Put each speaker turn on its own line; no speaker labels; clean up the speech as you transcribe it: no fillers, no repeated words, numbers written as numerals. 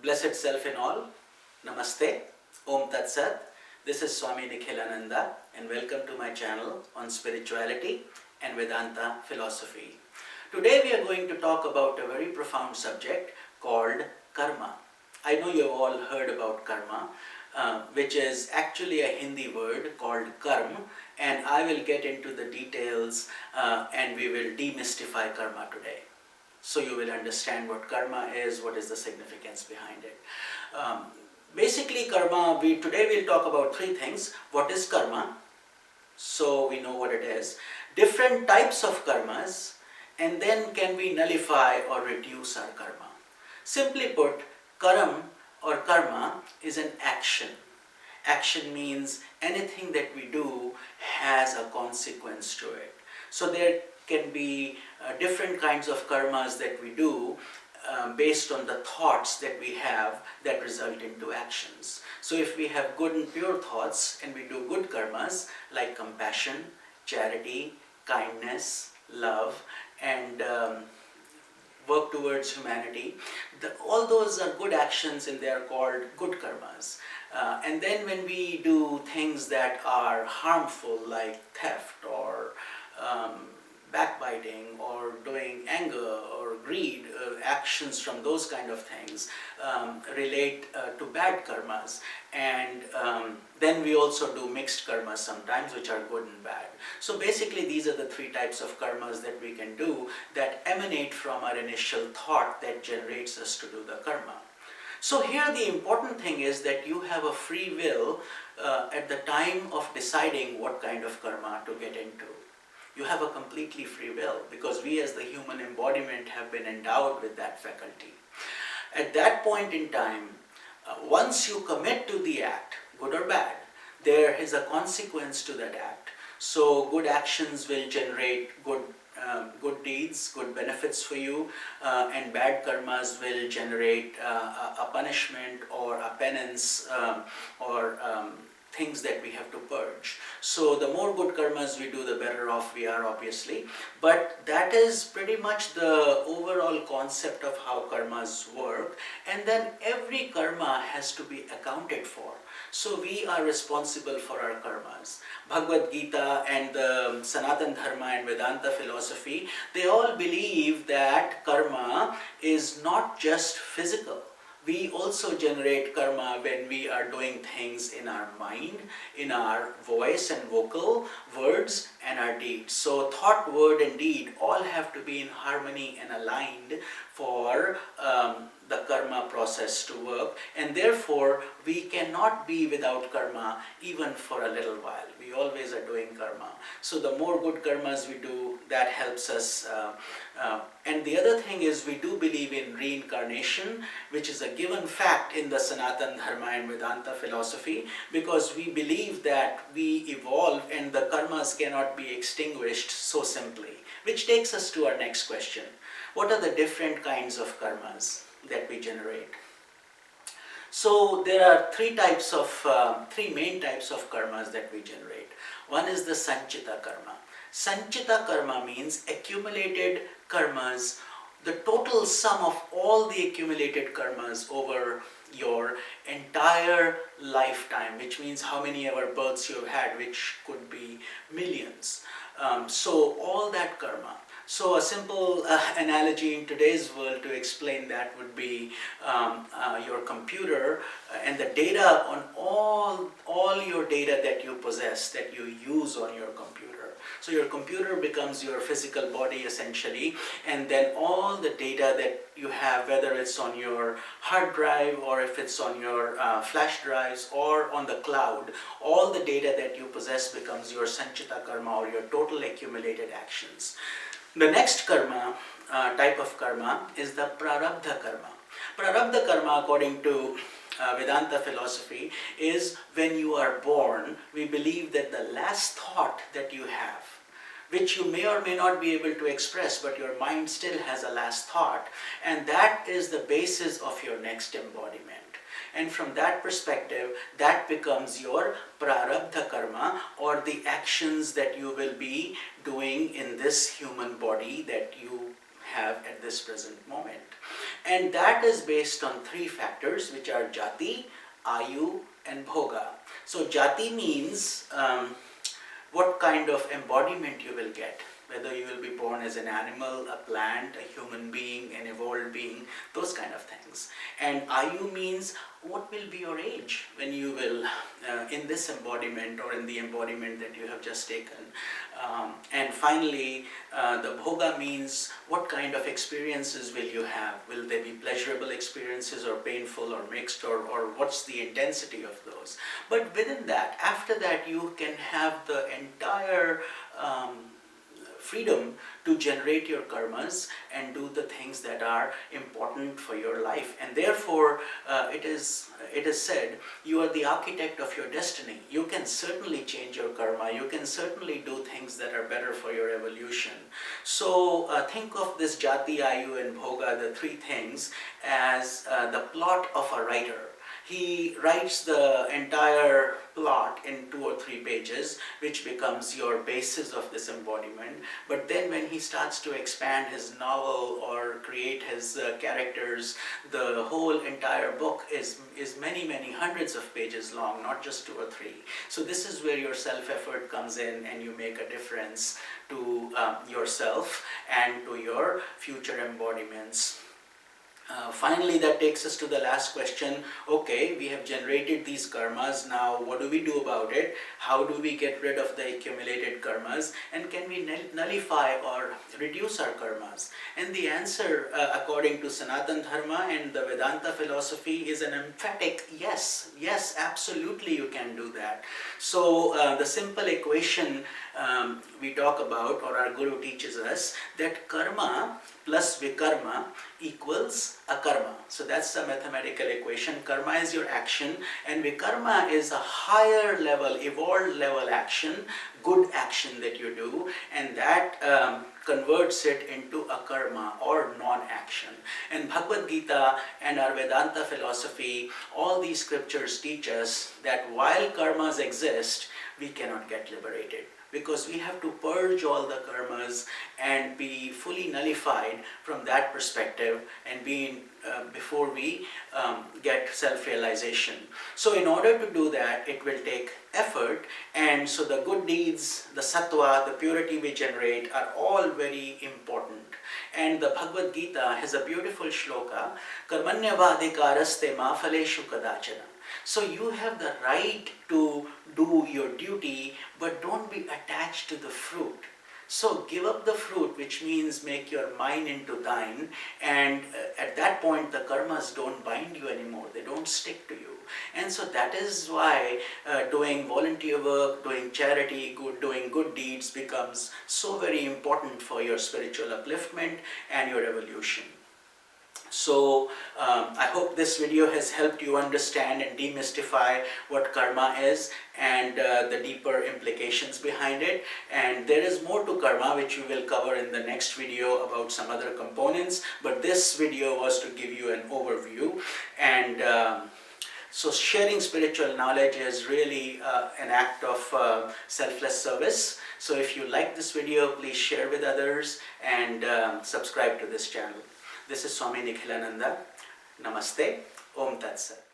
Blessed Self in all, Namaste, Om Tat Sat. This is Swami and welcome to my channel on spirituality and Vedanta philosophy. Today we are going to talk about a very profound subject called karma. I know you have all heard about karma, which is actually a Hindi word called karm, and I will get into the details and we will demystify karma today. So you will understand what karma is, what is the significance behind it. Basically karma, today we'll talk about three things. What is karma? So we know what it is. Different types of karmas, and then can we nullify or reduce our karma. Simply put, karam or karma is an action. Action means anything that we do has a consequence to it. So there can be different kinds of karmas that we do based on the thoughts that we have that result into actions. So if we have good and pure thoughts and we do good karmas like compassion, charity, kindness, love, and work towards humanity, all those are good actions and they are called good karmas. And then when we do things that are harmful like theft or backbiting or doing anger or greed, actions from those kind of things relate to bad karmas. And then we also do mixed karmas sometimes, which are good and bad. So basically these are the three types of karmas that we can do that emanate from our initial thought that generates us to do the karma. So here the important thing is that you have a free will at the time of deciding what kind of karma to get into. You have a completely free will because we as the human embodiment have been endowed with that faculty. At that point in time, once you commit to the act, good or bad, there is a consequence to that act. So good actions will generate good deeds, good benefits for you, and bad karmas will generate a punishment or a penance or things that we have to purge. So the more good karmas we do, the better off we are, obviously. But that is pretty much the overall concept of how karmas work. And then every karma has to be accounted for. So we are responsible for our karmas. Bhagavad Gita and the Sanatan Dharma and Vedanta philosophy, they all believe that karma is not just physical. We also generate karma when we are doing things in our mind, in our voice and vocal words and our deeds. So thought, word and deed all have to be in harmony and aligned for the karma process to work, and therefore we cannot be without karma even for a little while. We always are doing karma. So the more good karmas we do, that helps us. And the other thing is we do believe in reincarnation, which is a given fact in the Sanatan Dharma and Vedanta philosophy, because we believe that we evolve and the karmas cannot be extinguished so simply. Which takes us to our next question. What are the different kinds of karmas that we generate? So there are three main types of karmas that we generate. One is the sanchita karma. Sanchita karma means accumulated karmas, the total sum of all the accumulated karmas over your entire lifetime, which means how many ever births you have had, which could be millions. So all that karma. So a simple analogy in today's world to explain that would be your computer and the data on all your data that you possess, that you use on your computer. So your computer becomes your physical body essentially, and then all the data that you have, whether it's on your hard drive or if it's on your flash drives or on the cloud, all the data that you possess becomes your sanchita karma or your total accumulated actions. The next karma, type of karma, is the prarabdha karma. Prarabdha karma, according to Vedanta philosophy, is when you are born, we believe that the last thought that you have, which you may or may not be able to express, but your mind still has a last thought, and that is the basis of your next embodiment. And from that perspective, that becomes your prarabdha karma, or the actions that you will be doing in this human body that you have at this present moment. And that is based on three factors, which are jati, ayu, and bhoga. So jati means what kind of embodiment you will get, whether you will be born as an animal, a plant, a human being, an evolved being, those kind of things. And ayu means what will be your age when you will, in this embodiment or in the embodiment that you have just taken. And finally, the bhoga means what kind of experiences will you have? Will they be pleasurable experiences or painful or mixed, or what's the intensity of those? But within that, after that, you can have the entire freedom to generate your karmas and do the things that are important for your life. And therefore, it is said, you are the architect of your destiny. You can certainly change your karma. You can certainly do things that are better for your evolution. So think of this jati, ayu, and bhoga, the three things, as the plot of a writer. He writes the entire plot in 2 or 3 pages, which becomes your basis of this embodiment. But then when he starts to expand his novel or create his characters, the whole entire book is many, many hundreds of pages long, not just 2 or 3. So this is where your self-effort comes in, and you make a difference to yourself and to your future embodiments. Finally, that takes us to the last question. Okay, we have generated these karmas. Now, what do we do about it? How do we get rid of the accumulated karmas? And can we nullify or reduce our karmas? And the answer, according to Sanatana Dharma and the Vedanta philosophy, is an emphatic yes. Yes, absolutely you can do that. So, the simple equation we talk about, or our Guru teaches us, that karma plus vikarma equals akarma. So that's the mathematical equation. Karma is your action, and vikarma is a higher level, evolved level action, good action that you do, and that converts it into akarma or non-action. And Bhagavad Gita and our Vedanta philosophy, all these scriptures teach us that while karmas exist, we cannot get liberated, because we have to purge all the karmas and be fully nullified from that perspective, and before we get self-realization. So in order to do that, it will take effort, and so the good deeds, the sattva, the purity we generate are all very important. And the Bhagavad Gita has a beautiful shloka, karmanyavadhikaraste ma phaleshu kadachana. So you have the right to do your duty, but don't be attached to the fruit. So give up the fruit, which means make your mind into thine, and at that point the karmas don't bind you anymore, they don't stick to you. And so that is why doing volunteer work, doing charity, doing good deeds becomes so very important for your spiritual upliftment and your evolution. So I hope this video has helped you understand and demystify what karma is and the deeper implications behind it. And there is more to karma, which we will cover in the next video about some other components. But this video was to give you an overview. And so sharing spiritual knowledge is really an act of selfless service. So if you like this video, please share with others and subscribe to this channel. This is Swami Nikhilananda. Namaste. Om Tat Sat.